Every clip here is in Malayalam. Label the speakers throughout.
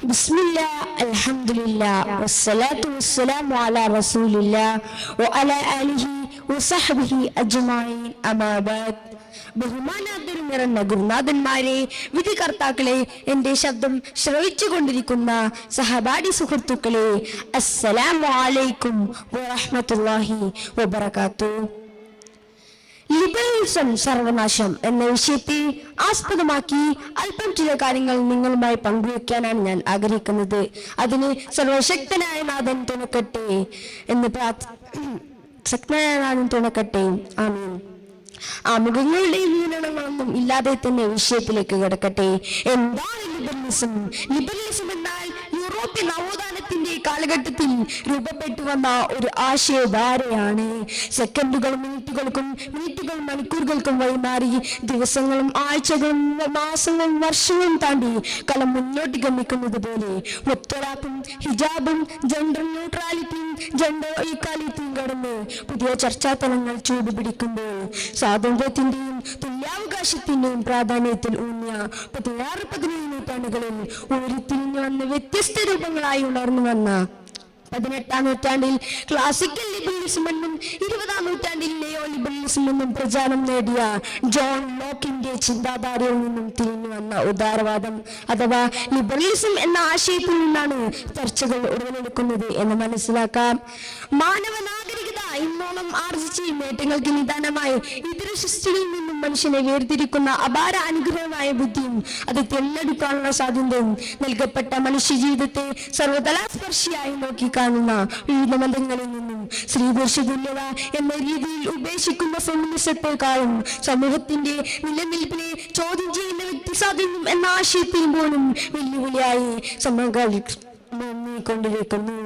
Speaker 1: ബിസ്മില്ലാ അൽഹംദുലില്ലാ വസ്സലാത്തു വസ്സലാമു അലാ റസൂലില്ലാ വഅലാ ആലിഹി വസഹ്ബിഹി അജ്മഈൻ അമാ ബഅദ്. ബഹുമാനാദരം നിറഞ്ഞ ഗുരുനാഥന്മാരെ, വിധികർത്താക്കളെ, എന്റെ ശബ്ദം ശ്രവിച്ചുകൊണ്ടിരിക്കുന്ന സഹപാഠി സുഹൃത്തുക്കളെ, അസ്സലാമു അലൈക്കും വറഹ്മത്തുള്ളാഹി വബറകാതുഹു. ലിബറലിസം സർവനാശം എന്ന വിഷയത്തെ ആസ്പദമാക്കി അല്പം ചില കാര്യങ്ങൾ നിങ്ങളുമായി പങ്കുവെക്കാനാണ് ഞാൻ ആഗ്രഹിക്കുന്നത്. അതിന് സർവശക്തനായ നാഥൻ തുണക്കട്ടെ എന്ന് ശക്തനായ നാഥൻ തുണക്കട്ടെ. ആമീൻ. ആമുഖങ്ങളുടെയും വിവരണങ്ങളൊന്നും ഇല്ലാതെ തന്നെ വിഷയത്തിലേക്ക് കിടക്കട്ടെ. എന്താണ് ലിബറലിസം? ലിബറലിസം എന്നാൽ യൂറോപ്യൻ നവോത്ഥാനത്തിന്റെ കാലഘട്ടത്തിൽ രൂപപ്പെട്ടു വന്ന ഒരു ആശയധാരയാണ്. സെക്കൻഡുകളും മിനിറ്റുകൾക്കും മിനിറ്റുകൾ മണിക്കൂറുകൾക്കും വഴിമാറി ദിവസങ്ങളും ആഴ്ചകളും മാസങ്ങളും വർഷങ്ങളും താണ്ടി കലം മുന്നോട്ട് ഗമിക്കുന്നത് പോലെ മുത്തലാഖും ഹിജാബും ജെൻഡർ ന്യൂട്രാലിറ്റിയും ജെൻഡർ ഈക്വാലിറ്റിയും കടന്ന് പുതിയ ചർച്ചാതലങ്ങൾ ചൂടുപിടിക്കുമ്പോൾ സ്വാതന്ത്ര്യത്തിന്റെയും തുല്യാവകാശത്തിന്റെയും പ്രാധാന്യത്തിൽ ഊന്നിയ 16-17 നൂറ്റാണ്ടുകളിൽ ഉരുത്തിരിഞ്ഞു വന്ന വ്യത്യസ്ത രൂപങ്ങളായി ഉണർന്നു വന്ന 18-ാം നൂറ്റാണ്ടിൽ ക്ലാസിക്കൽ ലിബറലിസം എന്നും 20-ാം നൂറ്റാണ്ടിൽ നെയോ ലിബറലിസം എന്നും പ്രചാരം നേടിയ ജോൺ ലോക്കിന്റെ ചിന്താധാരയിൽ നിന്നും തിരിഞ്ഞു വന്ന ഉദാരവാദം അഥവാ ലിബറലിസം എന്ന ആശയത്തിൽ നിന്നാണ് ചർച്ചകൾ ഉടലെടുക്കുന്നത് എന്ന് മനസ്സിലാക്കാം. മാനവ നാഗരികത ഇന്നോളം ആർജിച്ച നേട്ടങ്ങൾക്ക് നിദാനമായി ഇതര സൃഷ്ടികളിൽ നിന്നും മനുഷ്യനെ വേർതിരിക്കുന്ന അപാര അനുഗ്രഹമായ ബുദ്ധിയും അത് തെരഞ്ഞെടുക്കാനുള്ള സ്വാതന്ത്ര്യവും നൽകപ്പെട്ട മനുഷ്യ ജീവിതത്തെ സർവതലസ്പർശിയായി നോക്കി കാണുന്ന വിവിധ മതങ്ങളിൽ നിന്നും സ്ത്രീ പുരുഷ തുല്യത എന്ന രീതിയിൽ ഉപേക്ഷിക്കുന്ന ഫെമിനിസത്തെക്കാളും സമൂഹത്തിന്റെ നിലനിൽപ്പിനെ ചോദ്യം ചെയ്യുന്ന വ്യക്തി സ്വാതന്ത്ര്യം എന്ന ആശയത്തിൽ പോലും വെല്ലുവിളിയായി സമകാലിക്കൊണ്ടിരിക്കുന്നു.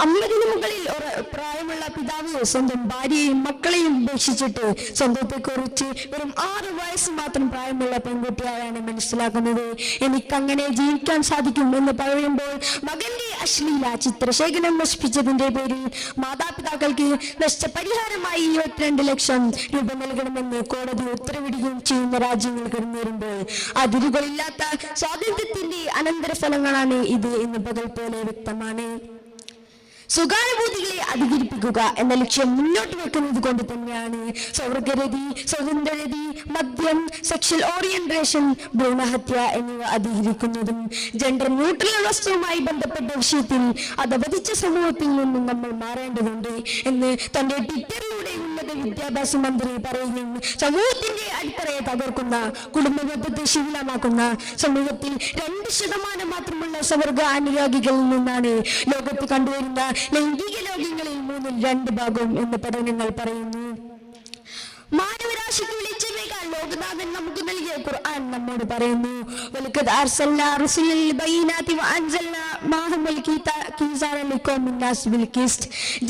Speaker 1: 50 മുകളിൽ പ്രായമുള്ള പിതാവ് സ്വന്തം ഭാര്യയെയും മക്കളെയും ഉപേക്ഷിച്ചിട്ട് സ്വന്തത്തെ കുറിച്ച് വെറും 6 വയസ്സ് മാത്രം പ്രായമുള്ള പെൺകുട്ടിയായാണ് മനസ്സിലാക്കുന്നത്. എനിക്കങ്ങനെ ജീവിക്കാൻ സാധിക്കും എന്ന് പറയുമ്പോൾ മകന്റെ അശ്ലീല ചിത്രശേഖരം നശിപ്പിച്ചതിന്റെ പേരിൽ മാതാപിതാക്കൾക്ക് നഷ്ടപരിഹാരമായി 22 ലക്ഷം രൂപ നൽകണമെന്ന് കോടതി ഉത്തരവിടുകയും ചെയ്യുന്ന രാജ്യങ്ങൾ കടന്നുവരുമ്പോൾ അതിരുകളില്ലാത്ത സ്വാതന്ത്ര്യത്തിന്റെ അനന്തരഫലങ്ങളാണ് ഇത് എന്ന് പകൽ പോലെ വ്യക്തമാണ്. സ്വകാര്യബോധികളെ അധികരിപ്പിക്കുക എന്ന ലക്ഷ്യം മുന്നോട്ട് വെക്കുന്നത് കൊണ്ട് തന്നെയാണ് സ്വർഗരതി, സ്വതന്ത്രരതി, മദ്യം, സെക്ഷൽ ഓറിയന്റേഷൻ, ഭ്രൂണഹത്യ എന്നിവ അധികരിക്കുന്നതും. ജെൻഡർ ന്യൂട്രൽ വസ്തുവുമായി ബന്ധപ്പെട്ട വിഷയത്തിൽ അധപതിച്ച സമൂഹത്തിൽ നിന്നും നമ്മൾ മാറേണ്ടതുണ്ട് എന്ന് തന്റെ ട്വിറ്ററിലൂടെ ഉന്നത വിദ്യാഭ്യാസ മന്ത്രി പറയുകയും സമൂഹത്തിന്റെ അടിത്തറയെ തകർക്കുന്ന, കുടുംബബന്ധത്തെ ശിഥിലമാക്കുന്ന, സമൂഹത്തിൽ 2% മാത്രമുള്ള സ്വർഗ അനുരാഗികളിൽ നിന്നാണ് ലോകത്ത് കണ്ടുവരുന്ന ലൈംഗിക രോഗങ്ങളിൽ 2/3 ഭാഗവും എന്ന് പഠനങ്ങൾ പറയുന്നു. മാനവരാശിക്ക് വിളിച്ചേക്കാൻ ലോകനാഥൻ നമുക്ക് നൽകിയ ഖുർആൻ നമ്മോട് പറയുന്നു,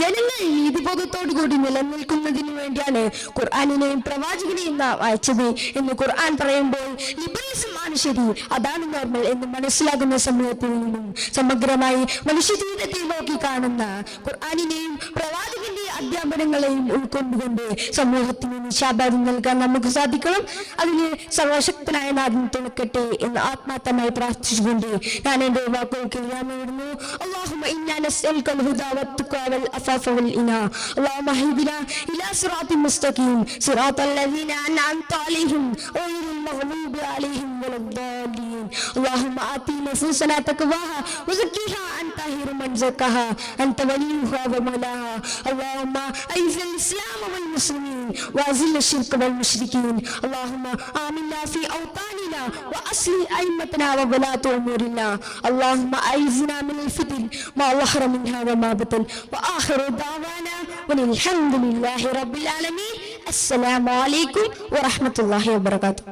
Speaker 1: ജനങ്ങൾ നീതിബോധത്തോടു കൂടി നിലനിൽക്കുന്നതിന് വേണ്ടിയാണ് ഖുർആനിനെയും പ്രവാചകനെയും അയച്ചത് എന്ന് ഖുർആൻ പറയുമ്പോൾ ലിബറലിസം ആണ് ശരി, അതാണ് നോർമൽ എന്ന് മനസ്സിലാക്കുന്ന സമൂഹത്തിൽ നിന്നും സമഗ്രമായി മനുഷ്യ ജീവിതത്തെ നോക്കി കാണുന്ന ഖുർആനിനെയും പ്രവാചകന്റെ അധ്യാപനങ്ങളെയും ഉൾക്കൊണ്ടുകൊണ്ട് സമൂഹത്തിന് നിശാബാധം നൽകാൻ നമുക്ക് സാധിക്കണം. അതിന് സർവശക്തനായ നാഥൻ തുണക്കട്ടെ എന്ന് ആത്മാർത്ഥമായി പ്രാർത്ഥിച്ചുകൊണ്ട് ഞാൻ എന്റെ വാക്കുകൾക്ക് വിരാമമിടുന്നു. اللهم إنا نسألك الهدى والتقى والعفاف والغنى اللهم اهدنا إلى صراط مستقيم صراط الذين أنعمت عليهم غير المغضوب عليهم ولا الضالين اللهم آت نفوسنا تقواها وزكها أنت خير من زكاها أنت وليها ومولاها اللهم أعز الإسلام والمسلمين وأذل الشرك والمشركين اللهم آمنا في أوطاننا وأصلح أئمتنا وولاة أمورنا اللهم أعذنا من الفتن ما ظهر منها وما بطن وآخر دعوانا والحمد لله رب العالمين. السلام عليكم ورحمة الله وبركاته.